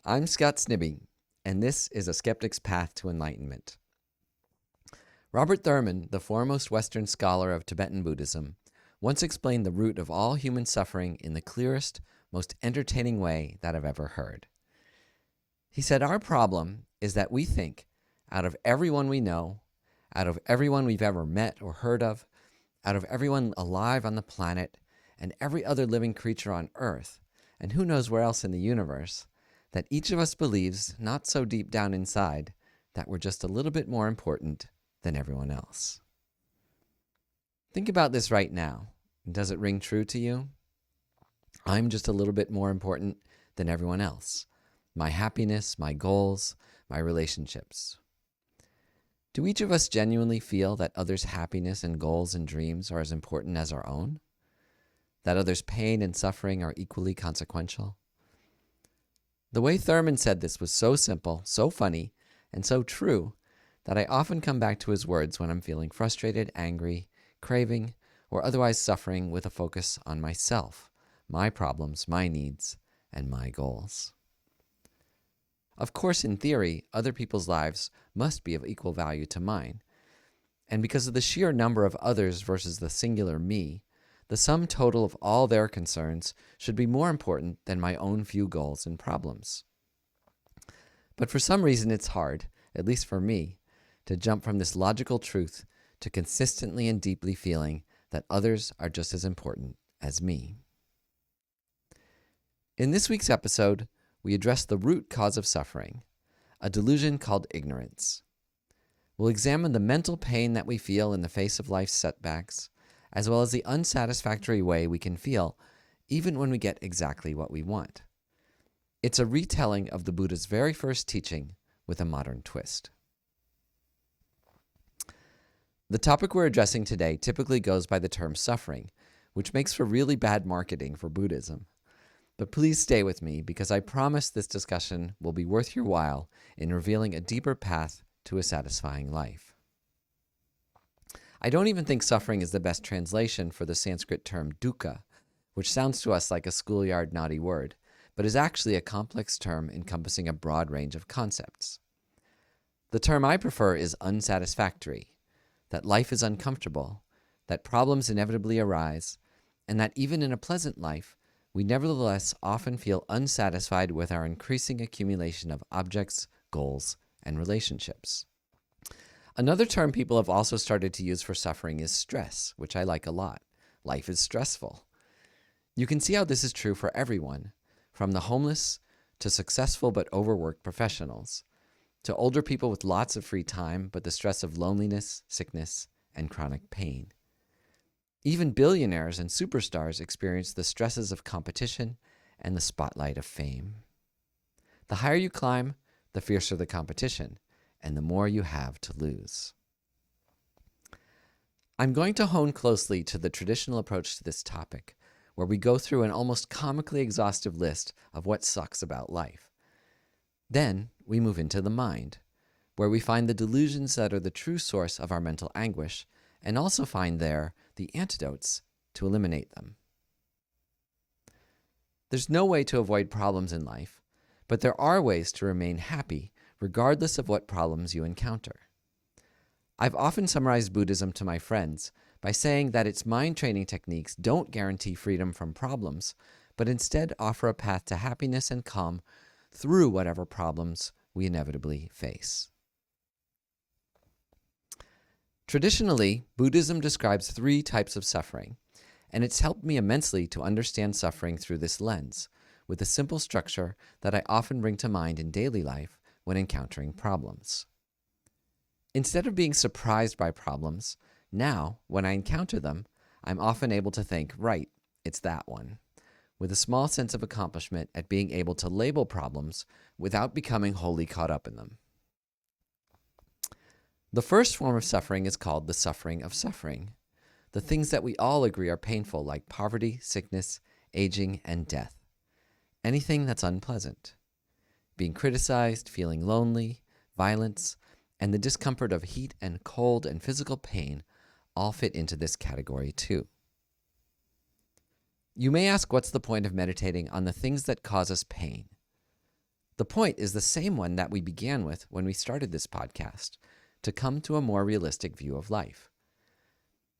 I'm Scott Snibbe, and this is A Skeptic's Path to Enlightenment. Robert Thurman, the foremost Western scholar of Tibetan Buddhism, once explained the root of all human suffering in the clearest, most entertaining way that I've ever heard. He said, our problem is that we think, out of everyone we know, out of everyone we've ever met or heard of, out of everyone alive on the planet, and every other living creature on Earth, and who knows where else in the universe, that each of us believes, not so deep down inside, that we're just a little bit more important than everyone else. Think about this right now. Does it ring true to you? I'm just a little bit more important than everyone else. My happiness, my goals, my relationships. Do each of us genuinely feel that others' happiness and goals and dreams are as important as our own? That others' pain and suffering are equally consequential? The way Thurman said this was so simple, so funny, and so true that I often come back to his words when I'm feeling frustrated, angry, craving, or otherwise suffering with a focus on myself, my problems, my needs, and my goals. Of course, in theory, other people's lives must be of equal value to mine. And because of the sheer number of others versus the singular me, the sum total of all their concerns should be more important than my own few goals and problems. But for some reason it's hard, at least for me, to jump from this logical truth to consistently and deeply feeling that others are just as important as me. In this week's episode, we address the root cause of suffering, a delusion called ignorance. We'll examine the mental pain that we feel in the face of life's setbacks, as well as the unsatisfactory way we can feel even when we get exactly what we want. It's a retelling of the Buddha's very first teaching with a modern twist. The topic we're addressing today typically goes by the term suffering, which makes for really bad marketing for Buddhism. But please stay with me because I promise this discussion will be worth your while in revealing a deeper path to a satisfying life. I don't even think suffering is the best translation for the Sanskrit term dukkha, which sounds to us like a schoolyard naughty word, but is actually a complex term encompassing a broad range of concepts. The term I prefer is unsatisfactory, that life is uncomfortable, that problems inevitably arise, and that even in a pleasant life, we nevertheless often feel unsatisfied with our increasing accumulation of objects, goals, and relationships. Another term people have also started to use for suffering is stress, which I like a lot. Life is stressful. You can see how this is true for everyone, from the homeless to successful but overworked professionals, to older people with lots of free time but the stress of loneliness, sickness, and chronic pain. Even billionaires and superstars experience the stresses of competition and the spotlight of fame. The higher you climb, the fiercer the competition, and the more you have to lose. I'm going to hone closely to the traditional approach to this topic, where we go through an almost comically exhaustive list of what sucks about life. Then we move into the mind, where we find the delusions that are the true source of our mental anguish, and also find there the antidotes to eliminate them. There's no way to avoid problems in life, but there are ways to remain happy regardless of what problems you encounter. I've often summarized Buddhism to my friends by saying that its mind training techniques don't guarantee freedom from problems, but instead offer a path to happiness and calm through whatever problems we inevitably face. Traditionally, Buddhism describes 3 types of suffering, and it's helped me immensely to understand suffering through this lens, with a simple structure that I often bring to mind in daily life when encountering problems. Instead of being surprised by problems, now, when I encounter them, I'm often able to think, right, it's that one, with a small sense of accomplishment at being able to label problems without becoming wholly caught up in them. The first form of suffering is called the suffering of suffering, the things that we all agree are painful, like poverty, sickness, aging, and death. Anything that's unpleasant. Being criticized, feeling lonely, violence, and the discomfort of heat and cold and physical pain all fit into this category too. You may ask, what's the point of meditating on the things that cause us pain? The point is the same one that we began with when we started this podcast, to come to a more realistic view of life.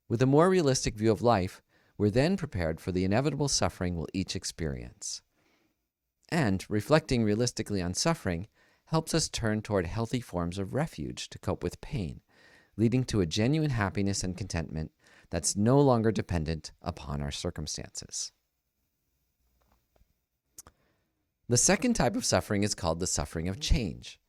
With a more realistic view of life, we're then prepared for the inevitable suffering we'll each experience. And reflecting realistically on suffering helps us turn toward healthy forms of refuge to cope with pain, leading to a genuine happiness and contentment that's no longer dependent upon our circumstances. The second type of suffering is called the suffering of change.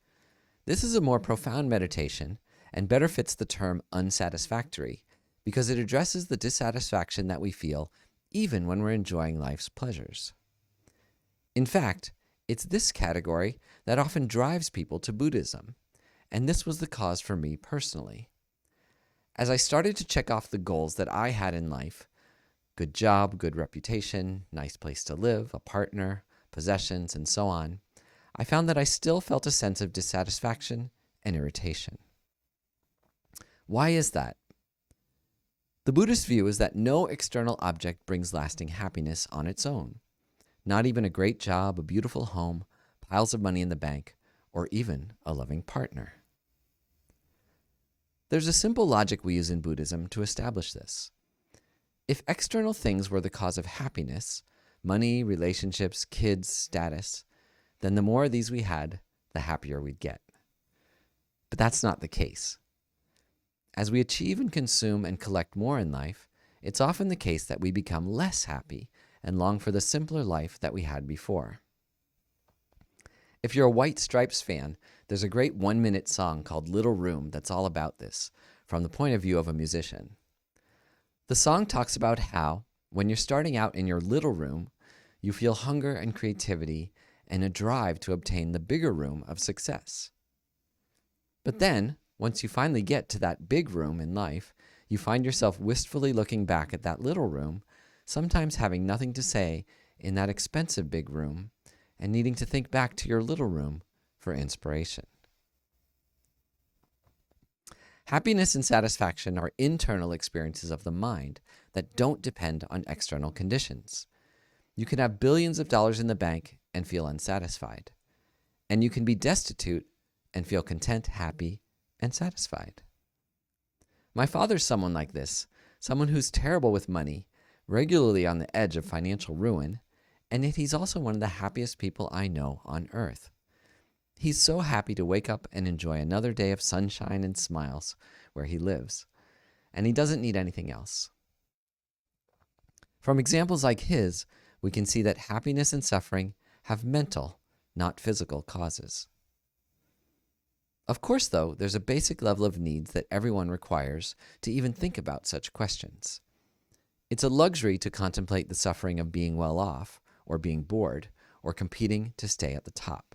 This is a more profound meditation and better fits the term unsatisfactory because it addresses the dissatisfaction that we feel even when we're enjoying life's pleasures. In fact, it's this category that often drives people to Buddhism, and this was the cause for me personally. As I started to check off the goals that I had in life, good job, good reputation, nice place to live, a partner, possessions, and so on, I found that I still felt a sense of dissatisfaction and irritation. Why is that? The Buddhist view is that no external object brings lasting happiness on its own. Not even a great job, a beautiful home, piles of money in the bank, or even a loving partner. There's a simple logic we use in Buddhism to establish this. If external things were the cause of happiness, money, relationships, kids, status, then the more of these we had, the happier we'd get. But that's not the case. As we achieve and consume and collect more in life, it's often the case that we become less happy and long for the simpler life that we had before. If you're a White Stripes fan, there's a great 1-minute song called Little Room that's all about this, from the point of view of a musician. The song talks about how, when you're starting out in your little room, you feel hunger and creativity and a drive to obtain the bigger room of success. But then, once you finally get to that big room in life, you find yourself wistfully looking back at that little room, sometimes having nothing to say in that expensive big room, and needing to think back to your little room for inspiration. Happiness and satisfaction are internal experiences of the mind that don't depend on external conditions. You can have billions of dollars in the bank and feel unsatisfied. And you can be destitute and feel content, happy, and satisfied. My father's someone like this, someone who's terrible with money, regularly on the edge of financial ruin, and yet he's also one of the happiest people I know on earth. He's so happy to wake up and enjoy another day of sunshine and smiles where he lives, and he doesn't need anything else. From examples like his, we can see that happiness and suffering have mental, not physical causes. Of course, though, there's a basic level of needs that everyone requires to even think about such questions. It's a luxury to contemplate the suffering of being well off, or being bored, or competing to stay at the top.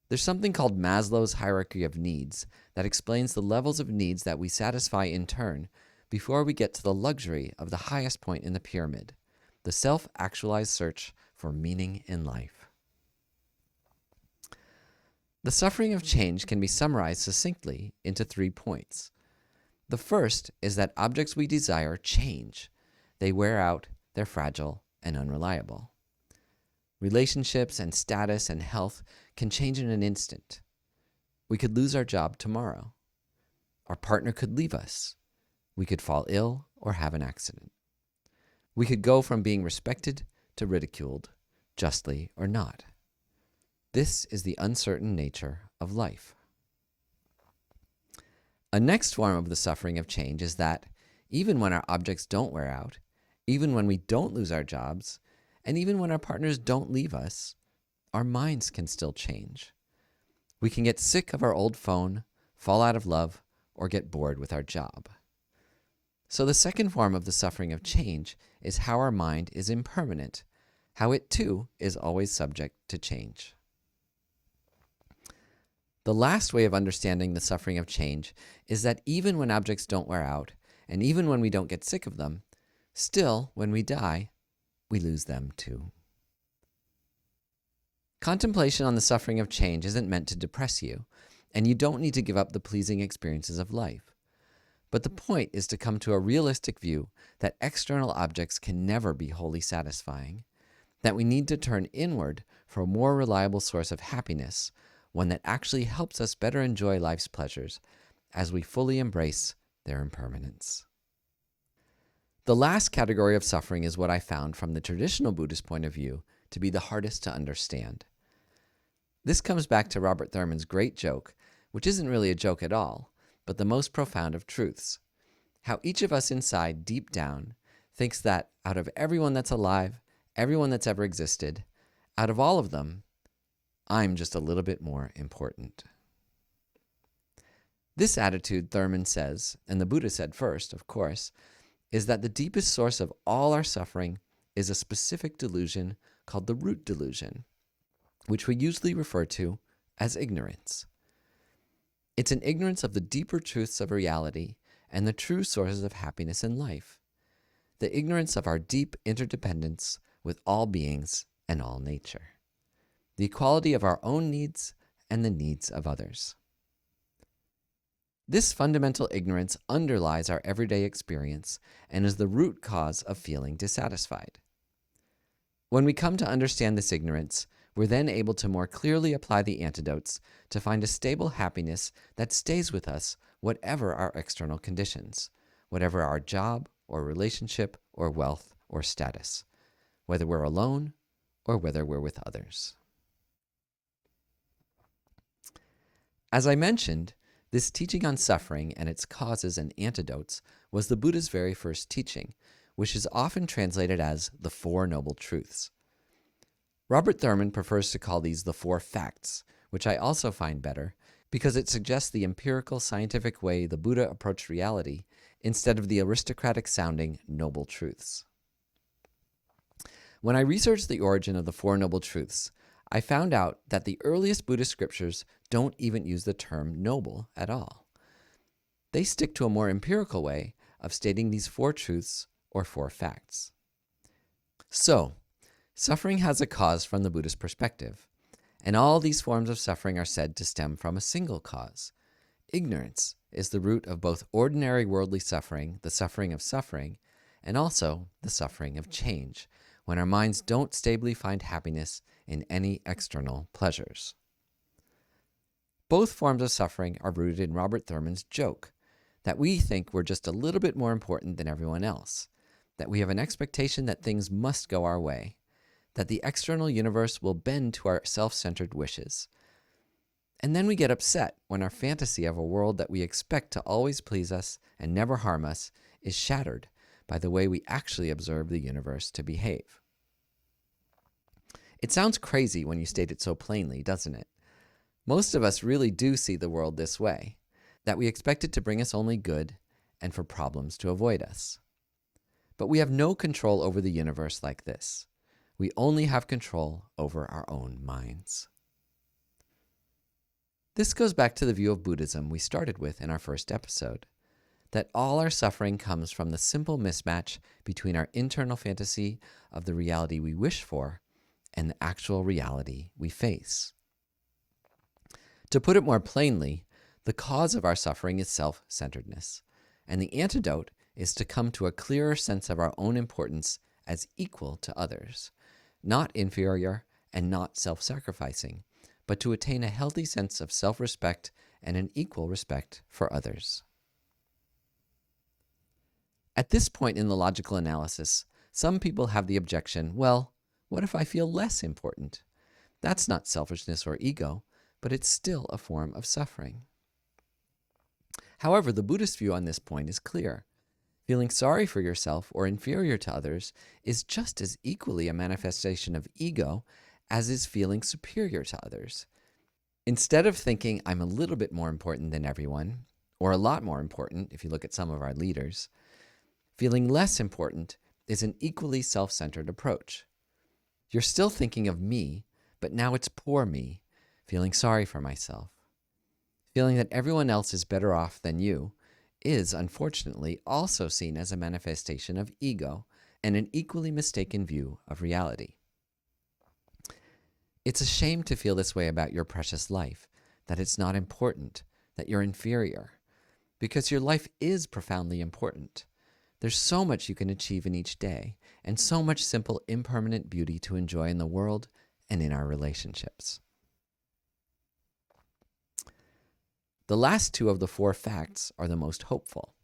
There's something called Maslow's hierarchy of needs that explains the levels of needs that we satisfy in turn before we get to the luxury of the highest point in the pyramid, the self-actualized search for meaning in life. The suffering of change can be summarized succinctly into 3 points. The first is that objects we desire change. They wear out, they're fragile, and unreliable. Relationships and status and health can change in an instant. We could lose our job tomorrow. Our partner could leave us. We could fall ill or have an accident. We could go from being respected to ridiculed, justly or not. This is the uncertain nature of life. A next form of the suffering of change is that, even when our objects don't wear out, even when we don't lose our jobs, and even when our partners don't leave us, our minds can still change. We can get sick of our old phone, fall out of love, or get bored with our job. So the second form of the suffering of change is how our mind is impermanent, how it too is always subject to change. The last way of understanding the suffering of change is that even when objects don't wear out, and even when we don't get sick of them, still, when we die, we lose them too. Contemplation on the suffering of change isn't meant to depress you, and you don't need to give up the pleasing experiences of life. But the point is to come to a realistic view that external objects can never be wholly satisfying, that we need to turn inward for a more reliable source of happiness, one that actually helps us better enjoy life's pleasures as we fully embrace their impermanence. The last category of suffering is what I found from the traditional Buddhist point of view to be the hardest to understand. This comes back to Robert Thurman's great joke, which isn't really a joke at all, but the most profound of truths. How each of us inside, deep down, thinks that out of everyone that's alive, everyone that's ever existed, out of all of them, I'm just a little bit more important. This attitude, Thurman says, and the Buddha said first, of course, is that the deepest source of all our suffering is a specific delusion called the root delusion, which we usually refer to as ignorance. It's an ignorance of the deeper truths of reality and the true sources of happiness in life, the ignorance of our deep interdependence with all beings and all nature, the equality of our own needs and the needs of others. This fundamental ignorance underlies our everyday experience and is the root cause of feeling dissatisfied. When we come to understand this ignorance, we're then able to more clearly apply the antidotes to find a stable happiness that stays with us whatever our external conditions, whatever our job or relationship or wealth or status, whether we're alone or whether we're with others. As I mentioned, this teaching on suffering and its causes and antidotes was the Buddha's very first teaching, which is often translated as the Four Noble Truths. Robert Thurman prefers to call these the Four Facts, which I also find better because it suggests the empirical scientific way the Buddha approached reality instead of the aristocratic-sounding Noble Truths. When I researched the origin of the Four Noble Truths, I found out that the earliest Buddhist scriptures don't even use the term noble at all. They stick to a more empirical way of stating these four truths or four facts. So, suffering has a cause from the Buddhist perspective, and all these forms of suffering are said to stem from a single cause. Ignorance is the root of both ordinary worldly suffering, the suffering of suffering, and also the suffering of change, when our minds don't stably find happiness in any external pleasures. Both forms of suffering are rooted in Robert Thurman's joke, that we think we're just a little bit more important than everyone else, that we have an expectation that things must go our way, that the external universe will bend to our self-centered wishes. And then we get upset when our fantasy of a world that we expect to always please us and never harm us is shattered by the way we actually observe the universe to behave. It sounds crazy when you state it so plainly, doesn't it? Most of us really do see the world this way, that we expect it to bring us only good and for problems to avoid us. But we have no control over the universe like this. We only have control over our own minds. This goes back to the view of Buddhism we started with in our first episode, that all our suffering comes from the simple mismatch between our internal fantasy of the reality we wish for and the actual reality we face. To put it more plainly, the cause of our suffering is self-centeredness, and the antidote is to come to a clearer sense of our own importance as equal to others, not inferior and not self-sacrificing, but to attain a healthy sense of self-respect and an equal respect for others. At this point in the logical analysis, some people have the objection, well, what if I feel less important? That's not selfishness or ego, but it's still a form of suffering. However, the Buddhist view on this point is clear. Feeling sorry for yourself or inferior to others is just as equally a manifestation of ego as is feeling superior to others. Instead of thinking I'm a little bit more important than everyone, or a lot more important if you look at some of our leaders, feeling less important is an equally self-centered approach. You're still thinking of me, but now it's poor me, feeling sorry for myself. Feeling that everyone else is better off than you is, unfortunately, also seen as a manifestation of ego and an equally mistaken view of reality. It's a shame to feel this way about your precious life, that it's not important, that you're inferior, because your life is profoundly important. There's so much you can achieve in each day, and so much simple, impermanent beauty to enjoy in the world and in our relationships. The last two of the 4 facts are the most hopeful.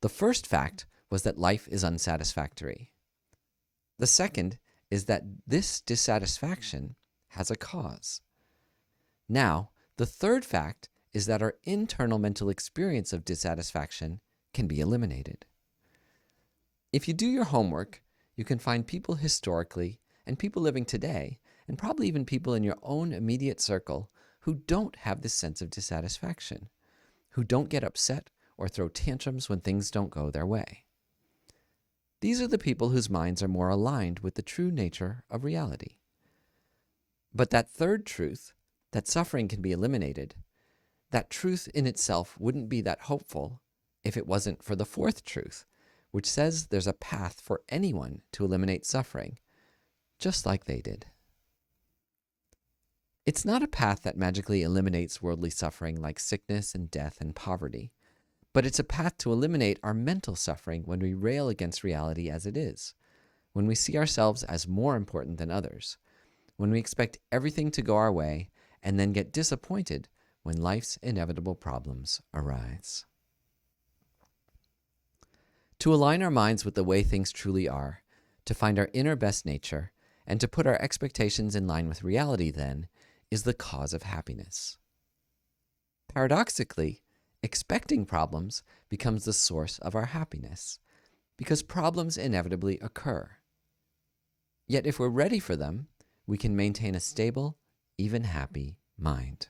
The first fact was that life is unsatisfactory. The second is that this dissatisfaction has a cause. Now, the third fact is that our internal mental experience of dissatisfaction can be eliminated. If you do your homework, you can find people historically and people living today, and probably even people in your own immediate circle, who don't have this sense of dissatisfaction, who don't get upset or throw tantrums when things don't go their way. These are the people whose minds are more aligned with the true nature of reality. But that third truth, that suffering can be eliminated, that truth in itself wouldn't be that hopeful if it wasn't for the fourth truth, which says there's a path for anyone to eliminate suffering, just like they did. It's not a path that magically eliminates worldly suffering like sickness and death and poverty, but it's a path to eliminate our mental suffering when we rail against reality as it is, when we see ourselves as more important than others, when we expect everything to go our way and then get disappointed when life's inevitable problems arise. To align our minds with the way things truly are, to find our inner best nature, and to put our expectations in line with reality, then, is the cause of happiness. Paradoxically, expecting problems becomes the source of our happiness, because problems inevitably occur. Yet if we're ready for them, we can maintain a stable, even happy mind.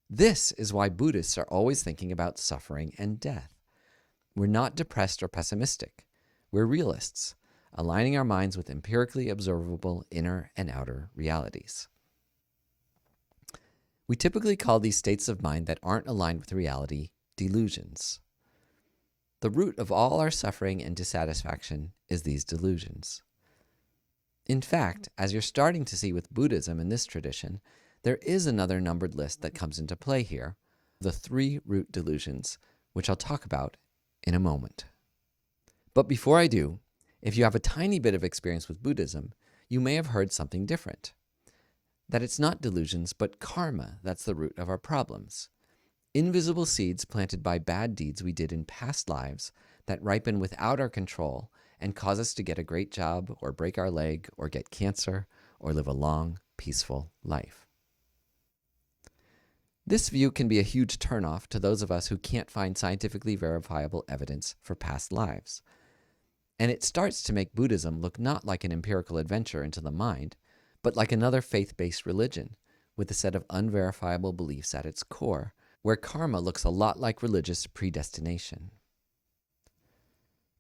This is why Buddhists are always thinking about suffering and death. We're not depressed or pessimistic. We're realists, aligning our minds with empirically observable inner and outer realities. We typically call these states of mind that aren't aligned with reality delusions. The root of all our suffering and dissatisfaction is these delusions. In fact, as you're starting to see with Buddhism in this tradition, there is another numbered list that comes into play here, the 3 root delusions, which I'll talk about in a moment. But before I do, if you have a tiny bit of experience with Buddhism, you may have heard something different. That it's not delusions, but karma that's the root of our problems. Invisible seeds planted by bad deeds we did in past lives that ripen without our control and cause us to get a great job or break our leg or get cancer or live a long, peaceful life. This view can be a huge turnoff to those of us who can't find scientifically verifiable evidence for past lives. And it starts to make Buddhism look not like an empirical adventure into the mind, but like another faith-based religion with a set of unverifiable beliefs at its core, where karma looks a lot like religious predestination.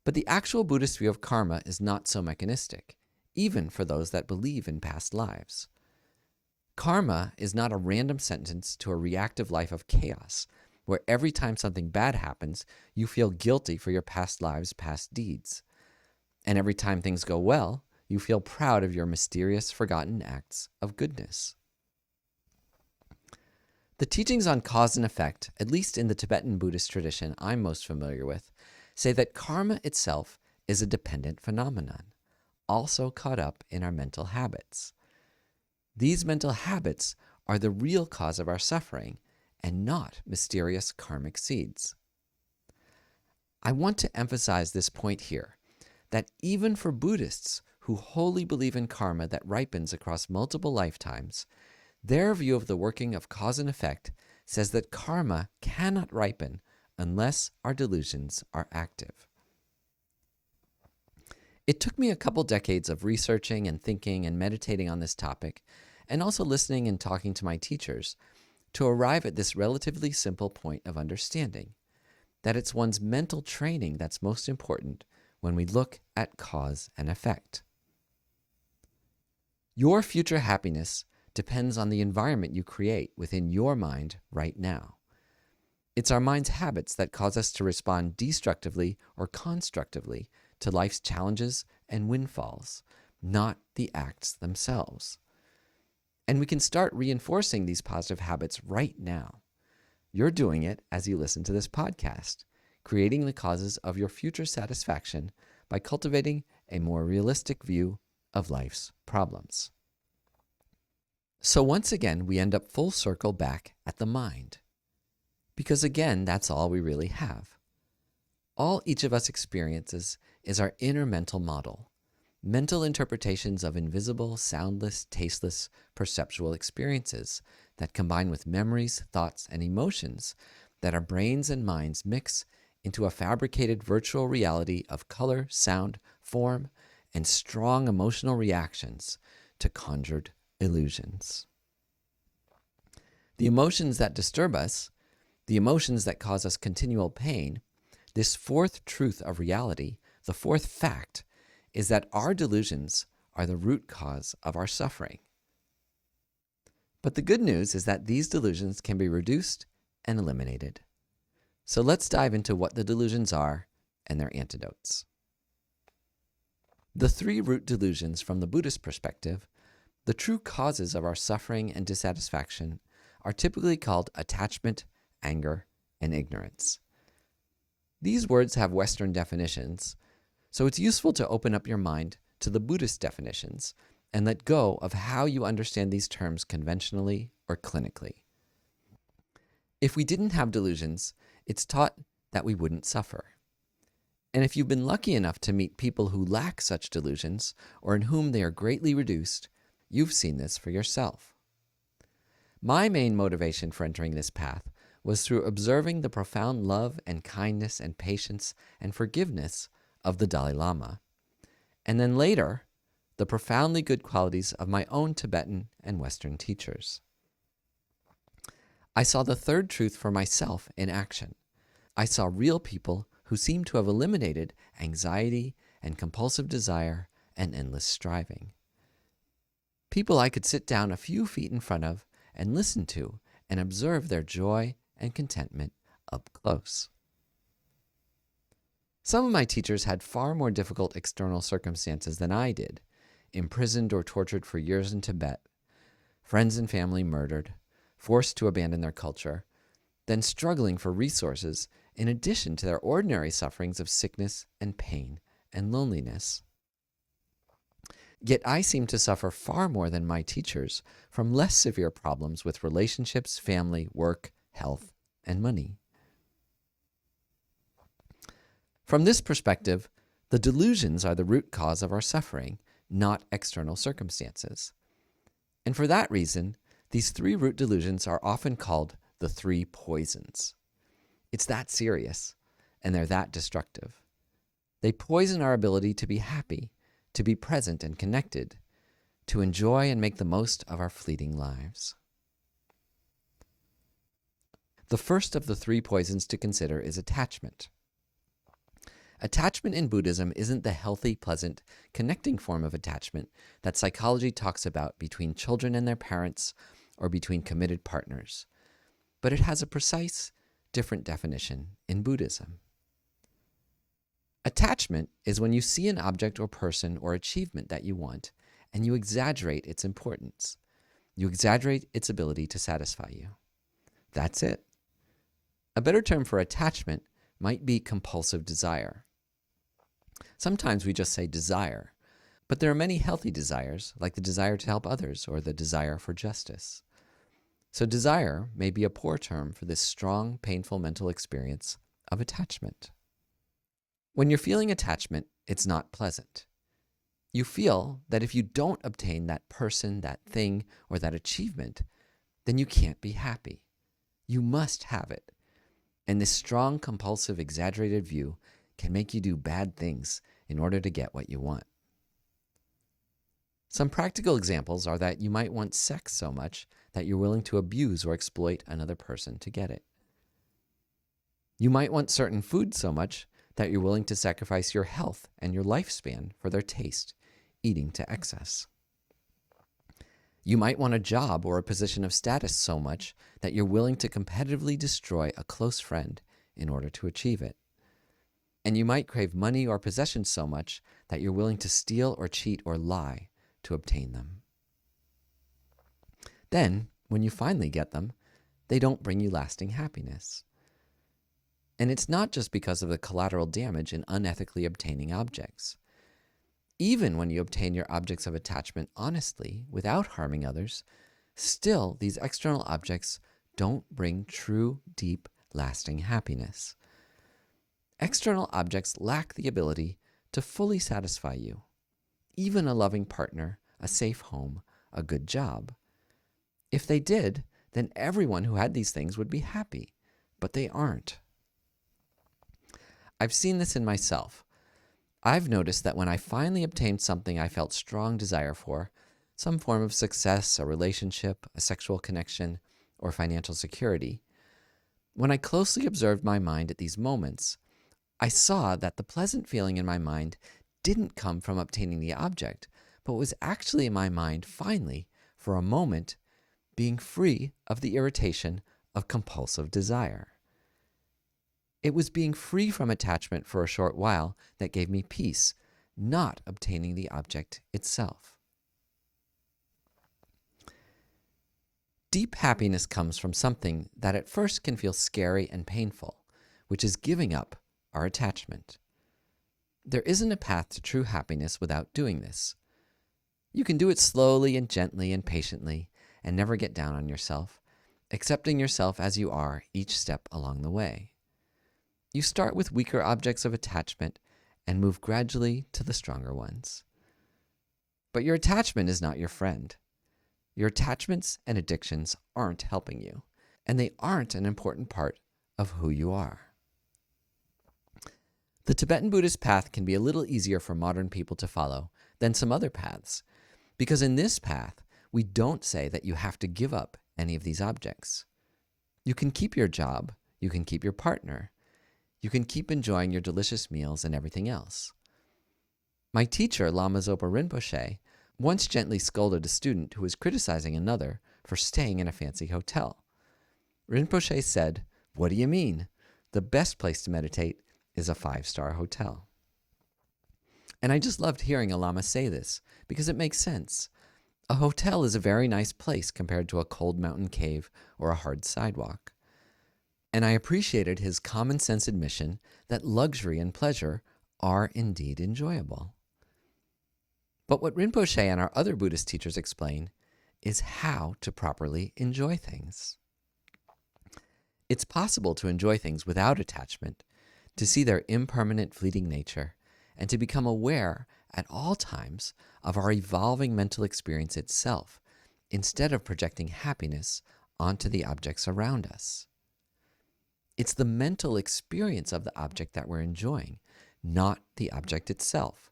But the actual Buddhist view of karma is not so mechanistic, even for those that believe in past lives. Karma is not a random sentence to a reactive life of chaos, where every time something bad happens, you feel guilty for your past lives' past deeds. And every time things go well, you feel proud of your mysterious, forgotten acts of goodness. The teachings on cause and effect, at least in the Tibetan Buddhist tradition I'm most familiar with, say that karma itself is a dependent phenomenon, also caught up in our mental habits. These mental habits are the real cause of our suffering and not mysterious karmic seeds. I want to emphasize this point here, that even for Buddhists who wholly believe in karma that ripens across multiple lifetimes, their view of the working of cause and effect says that karma cannot ripen unless our delusions are active. It took me a couple decades of researching and thinking and meditating on this topic, and also listening and talking to my teachers, to arrive at this relatively simple point of understanding, that it's one's mental training that's most important when we look at cause and effect. Your future happiness depends on the environment you create within your mind right now. It's our mind's habits that cause us to respond destructively or constructively to life's challenges and windfalls, not the acts themselves. And we can start reinforcing these positive habits right now. You're doing it as you listen to this podcast. creating the causes of your future satisfaction by cultivating a more realistic view of life's problems. So once again, we end up full circle back at the mind. Because again, that's all we really have. All each of us experiences is our inner mental model, mental interpretations of invisible, soundless, tasteless, perceptual experiences that combine with memories, thoughts, and emotions that our brains and minds mix into a fabricated virtual reality of color, sound, form, and strong emotional reactions to conjured illusions. The emotions that disturb us, the emotions that cause us continual pain, this fourth truth of reality, the fourth fact, is that our delusions are the root cause of our suffering. But the good news is that these delusions can be reduced and eliminated. So let's dive into what the delusions are and their antidotes. The three root delusions from the Buddhist perspective, the true causes of our suffering and dissatisfaction, are typically called attachment, anger, and ignorance. These words have Western definitions, so it's useful to open up your mind to the Buddhist definitions and let go of how you understand these terms conventionally or clinically. If we didn't have delusions, it's taught that we wouldn't suffer. And if you've been lucky enough to meet people who lack such delusions or in whom they are greatly reduced, you've seen this for yourself. My main motivation for entering this path was through observing the profound love and kindness and patience and forgiveness of the Dalai Lama, and then later, the profoundly good qualities of my own Tibetan and Western teachers. I saw the third truth for myself in action. I saw real people who seemed to have eliminated anxiety and compulsive desire and endless striving. People I could sit down a few feet in front of and listen to and observe their joy and contentment up close. Some of my teachers had far more difficult external circumstances than I did, imprisoned or tortured for years in Tibet, friends and family murdered, forced to abandon their culture, then struggling for resources in addition to their ordinary sufferings of sickness and pain and loneliness. Yet I seemed to suffer far more than my teachers from less severe problems with relationships, family, work, health, and money. From this perspective, the delusions are the root cause of our suffering, not external circumstances. And for that reason, these three root delusions are often called the three poisons. It's that serious, and they're that destructive. They poison our ability to be happy, to be present and connected, to enjoy and make the most of our fleeting lives. The first of the three poisons to consider is attachment. Attachment in Buddhism isn't the healthy, pleasant, connecting form of attachment that psychology talks about between children and their parents or between committed partners, but it has a precise, different definition in Buddhism. Attachment is when you see an object or person or achievement that you want and you exaggerate its importance. You exaggerate its ability to satisfy you. That's it. A better term for attachment might be compulsive desire. Sometimes we just say desire, but there are many healthy desires, like the desire to help others or the desire for justice. So desire may be a poor term for this strong, painful mental experience of attachment. When you're feeling attachment, it's not pleasant. You feel that if you don't obtain that person, that thing, or that achievement, then you can't be happy. You must have it. And this strong, compulsive, exaggerated view can make you do bad things in order to get what you want. Some practical examples are that you might want sex so much that you're willing to abuse or exploit another person to get it. You might want certain food so much that you're willing to sacrifice your health and your lifespan for their taste, eating to excess. You might want a job or a position of status so much that you're willing to competitively destroy a close friend in order to achieve it. And you might crave money or possessions so much that you're willing to steal or cheat or lie to obtain them. Then, when you finally get them, they don't bring you lasting happiness. And it's not just because of the collateral damage in unethically obtaining objects. Even when you obtain your objects of attachment honestly, without harming others, still these external objects don't bring true, deep, lasting happiness. External objects lack the ability to fully satisfy you. Even a loving partner, a safe home, a good job. If they did, then everyone who had these things would be happy, but they aren't. I've seen this in myself. I've noticed that when I finally obtained something I felt strong desire for, some form of success, a relationship, a sexual connection, or financial security, when I closely observed my mind at these moments, I saw that the pleasant feeling in my mind didn't come from obtaining the object, but was actually in my mind finally, for a moment, being free of the irritation of compulsive desire. It was being free from attachment for a short while that gave me peace, not obtaining the object itself. Deep happiness comes from something that at first can feel scary and painful, which is giving up our attachment. There isn't a path to true happiness without doing this. You can do it slowly and gently and patiently and never get down on yourself, accepting yourself as you are each step along the way. You start with weaker objects of attachment and move gradually to the stronger ones. But your attachment is not your friend. Your attachments and addictions aren't helping you, and they aren't an important part of who you are. The Tibetan Buddhist path can be a little easier for modern people to follow than some other paths, because in this path, we don't say that you have to give up any of these objects. You can keep your job, you can keep your partner, you can keep enjoying your delicious meals and everything else. My teacher, Lama Zopa Rinpoche, once gently scolded a student who was criticizing another for staying in a fancy hotel. Rinpoche said, "What do you mean? The best place to meditate is a 5-star hotel." And I just loved hearing a Lama say this because it makes sense. A hotel is a very nice place compared to a cold mountain cave or a hard sidewalk. And I appreciated his common sense admission that luxury and pleasure are indeed enjoyable. But what Rinpoche and our other Buddhist teachers explain is how to properly enjoy things. It's possible to enjoy things without attachment, to see their impermanent, fleeting nature, and to become aware at all times of our evolving mental experience itself, instead of projecting happiness onto the objects around us. It's the mental experience of the object that we're enjoying, not the object itself.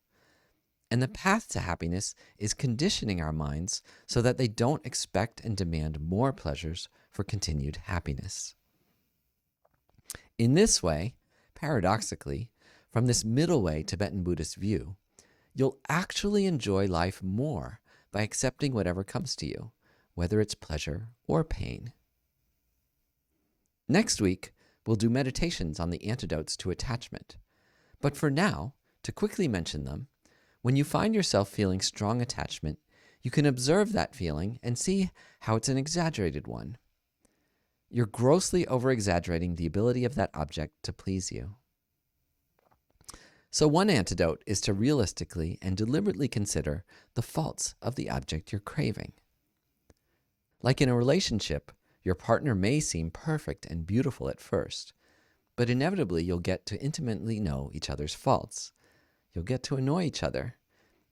And the path to happiness is conditioning our minds so that they don't expect and demand more pleasures for continued happiness. In this way, paradoxically, from this middle way Tibetan Buddhist view, you'll actually enjoy life more by accepting whatever comes to you, whether it's pleasure or pain. Next week, we'll do meditations on the antidotes to attachment. But for now, to quickly mention them, when you find yourself feeling strong attachment, you can observe that feeling and see how it's an exaggerated one. You're grossly over-exaggerating the ability of that object to please you. So one antidote is to realistically and deliberately consider the faults of the object you're craving. Like in a relationship, your partner may seem perfect and beautiful at first, but inevitably you'll get to intimately know each other's faults. You'll get to annoy each other,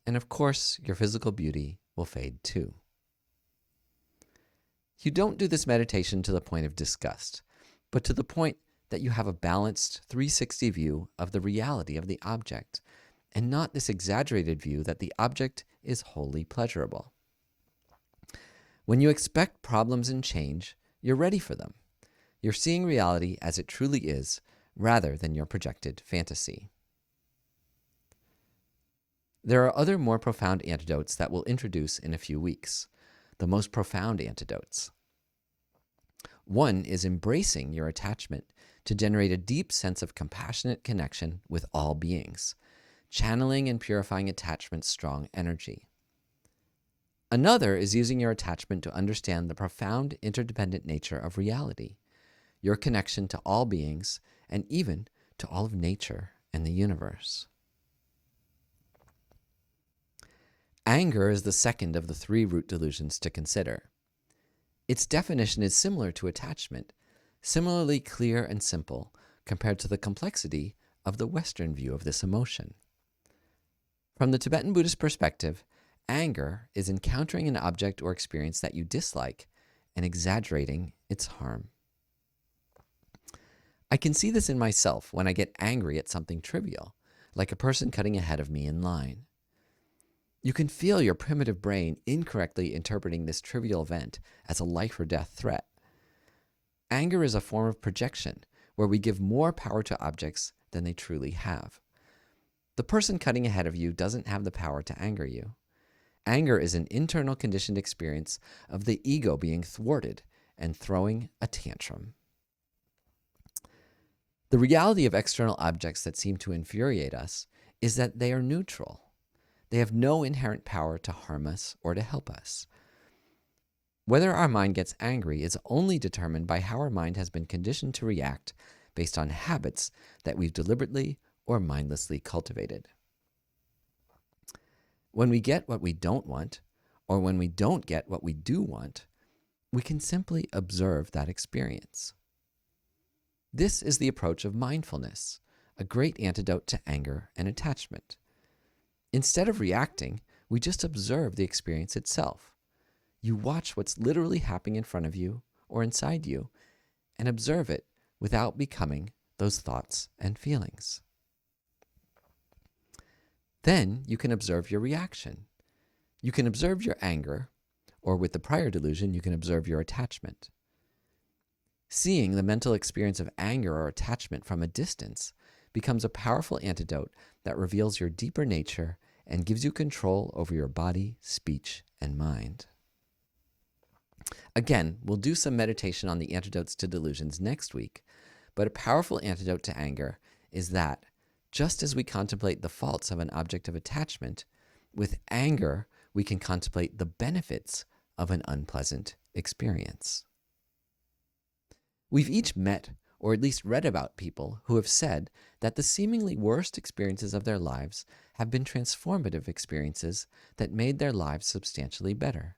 and of course, your physical beauty will fade too. You don't do this meditation to the point of disgust, but to the point that you have a balanced 360 view of the reality of the object, and not this exaggerated view that the object is wholly pleasurable. When you expect problems and change, you're ready for them. You're seeing reality as it truly is, rather than your projected fantasy. There are other more profound antidotes that we'll introduce in a few weeks, the most profound antidotes. One is embracing your attachment to generate a deep sense of compassionate connection with all beings, channeling and purifying attachment's strong energy. Another is using your attachment to understand the profound interdependent nature of reality, your connection to all beings, and even to all of nature and the universe. Anger is the second of the three root delusions to consider. Its definition is similar to attachment, similarly clear and simple compared to the complexity of the Western view of this emotion. From the Tibetan Buddhist perspective, anger is encountering an object or experience that you dislike and exaggerating its harm. I can see this in myself when I get angry at something trivial, like a person cutting ahead of me in line. You can feel your primitive brain incorrectly interpreting this trivial event as a life or death threat. Anger is a form of projection where we give more power to objects than they truly have. The person cutting ahead of you doesn't have the power to anger you. Anger is an internal conditioned experience of the ego being thwarted and throwing a tantrum. The reality of external objects that seem to infuriate us is that they are neutral. They have no inherent power to harm us or to help us. Whether our mind gets angry is only determined by how our mind has been conditioned to react based on habits that we've deliberately or mindlessly cultivated. When we get what we don't want, or when we don't get what we do want, we can simply observe that experience. This is the approach of mindfulness, a great antidote to anger and attachment. Instead of reacting, we just observe the experience itself. You watch what's literally happening in front of you or inside you and observe it without becoming those thoughts and feelings. Then you can observe your reaction. You can observe your anger, or with the prior delusion, you can observe your attachment. Seeing the mental experience of anger or attachment from a distance becomes a powerful antidote that reveals your deeper nature and gives you control over your body, speech, and mind. Again, we'll do some meditation on the antidotes to delusions next week, but a powerful antidote to anger is that, just as we contemplate the faults of an object of attachment, with anger we can contemplate the benefits of an unpleasant experience. We've each met, or at least read about people who have said that the seemingly worst experiences of their lives have been transformative experiences that made their lives substantially better.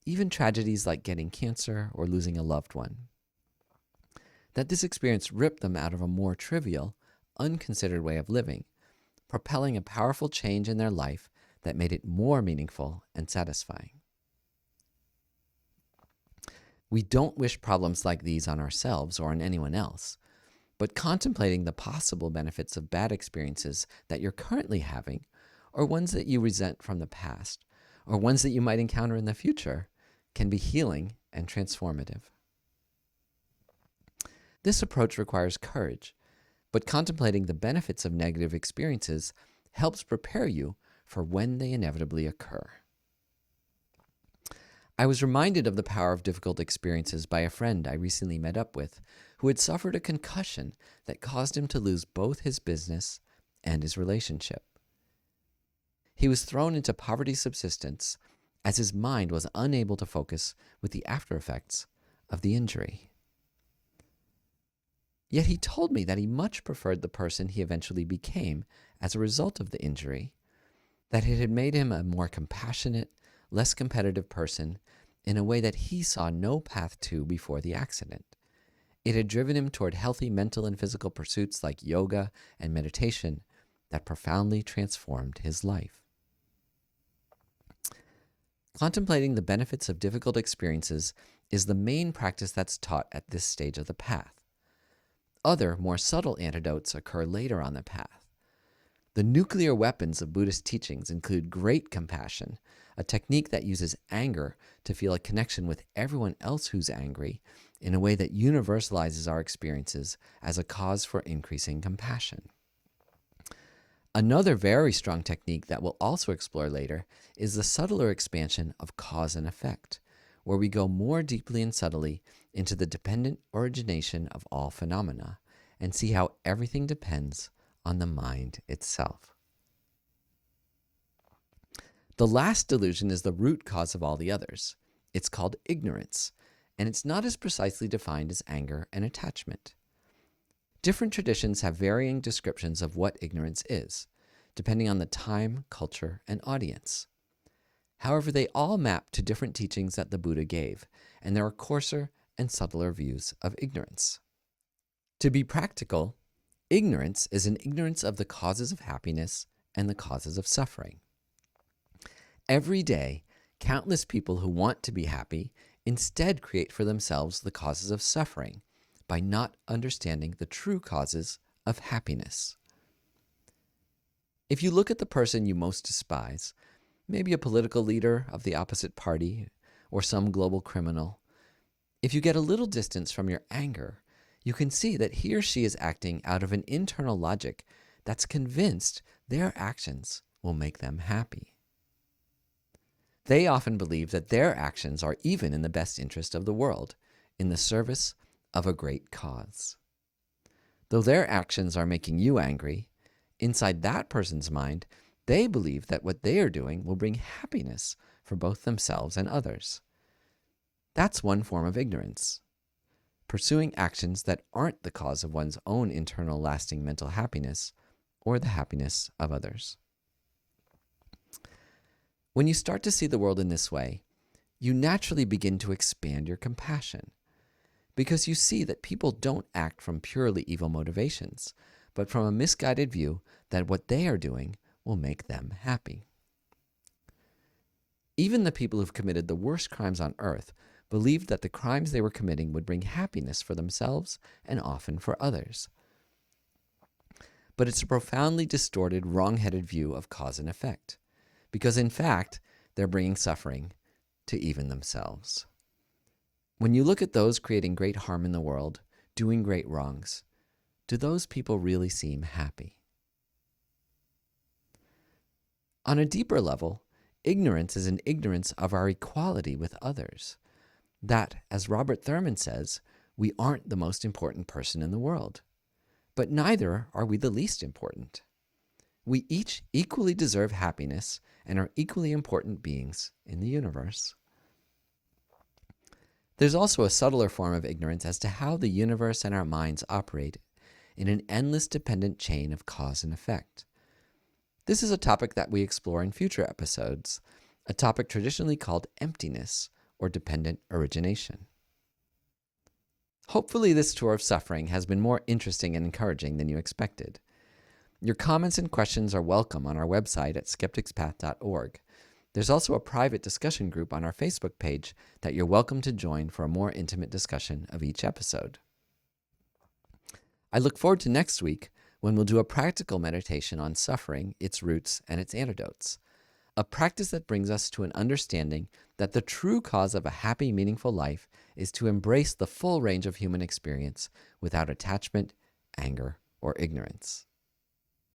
Even tragedies like getting cancer or losing a loved one. That this experience ripped them out of a more trivial, unconsidered way of living, propelling a powerful change in their life that made it more meaningful and satisfying. We don't wish problems like these on ourselves or on anyone else, but contemplating the possible benefits of bad experiences that you're currently having, or ones that you resent from the past, or ones that you might encounter in the future, can be healing and transformative. This approach requires courage, but contemplating the benefits of negative experiences helps prepare you for when they inevitably occur. I was reminded of the power of difficult experiences by a friend I recently met up with who had suffered a concussion that caused him to lose both his business and his relationship. He was thrown into poverty subsistence as his mind was unable to focus with the after effects of the injury. Yet he told me that he much preferred the person he eventually became as a result of the injury, that it had made him a more compassionate, less competitive person in a way that he saw no path to before the accident. It had driven him toward healthy mental and physical pursuits like yoga and meditation that profoundly transformed his life. Contemplating the benefits of difficult experiences is the main practice that's taught at this stage of the path. Other, more subtle antidotes occur later on the path. The nuclear weapons of Buddhist teachings include great compassion, a technique that uses anger to feel a connection with everyone else who's angry in a way that universalizes our experiences as a cause for increasing compassion. Another very strong technique that we'll also explore later is the subtler expansion of cause and effect, where we go more deeply and subtly into the dependent origination of all phenomena and see how everything depends on the mind itself. The last delusion is the root cause of all the others. It's called ignorance, and it's not as precisely defined as anger and attachment. Different traditions have varying descriptions of what ignorance is, depending on the time, culture, and audience. However, they all map to different teachings that the Buddha gave, and there are coarser and subtler views of ignorance. To be practical, ignorance is an ignorance of the causes of happiness and the causes of suffering. Every day, countless people who want to be happy instead create for themselves the causes of suffering by not understanding the true causes of happiness. If you look at the person you most despise, maybe a political leader of the opposite party or some global criminal, if you get a little distance from your anger, you can see that he or she is acting out of an internal logic that's convinced their actions will make them happy. They often believe that their actions are even in the best interest of the world, in the service of a great cause. Though their actions are making you angry, inside that person's mind, they believe that what they are doing will bring happiness for both themselves and others. That's one form of ignorance. Pursuing actions that aren't the cause of one's own internal lasting mental happiness or the happiness of others. When you start to see the world in this way, you naturally begin to expand your compassion because you see that people don't act from purely evil motivations, but from a misguided view that what they are doing will make them happy. Even the people who've committed the worst crimes on earth believed that the crimes they were committing would bring happiness for themselves and often for others. But it's a profoundly distorted, wrong-headed view of cause and effect, because in fact, they're bringing suffering to even themselves. When you look at those creating great harm in the world, doing great wrongs, do those people really seem happy? On a deeper level, ignorance is an ignorance of our equality with others. That, as Robert Thurman says, we aren't the most important person in the world, but neither are we the least important. We each equally deserve happiness and are equally important beings in the universe. There's also a subtler form of ignorance as to how the universe and our minds operate in an endless dependent chain of cause and effect. This is a topic that we explore in future episodes, a topic traditionally called emptiness or dependent origination. Hopefully this tour of suffering has been more interesting and encouraging than you expected. Your comments and questions are welcome on our website at skepticspath.org. There's also a private discussion group on our Facebook page that you're welcome to join for a more intimate discussion of each episode. I look forward to next week when we'll do a practical meditation on suffering, its roots, and its antidotes. A practice that brings us to an understanding that the true cause of a happy, meaningful life is to embrace the full range of human experience without attachment, anger, or ignorance.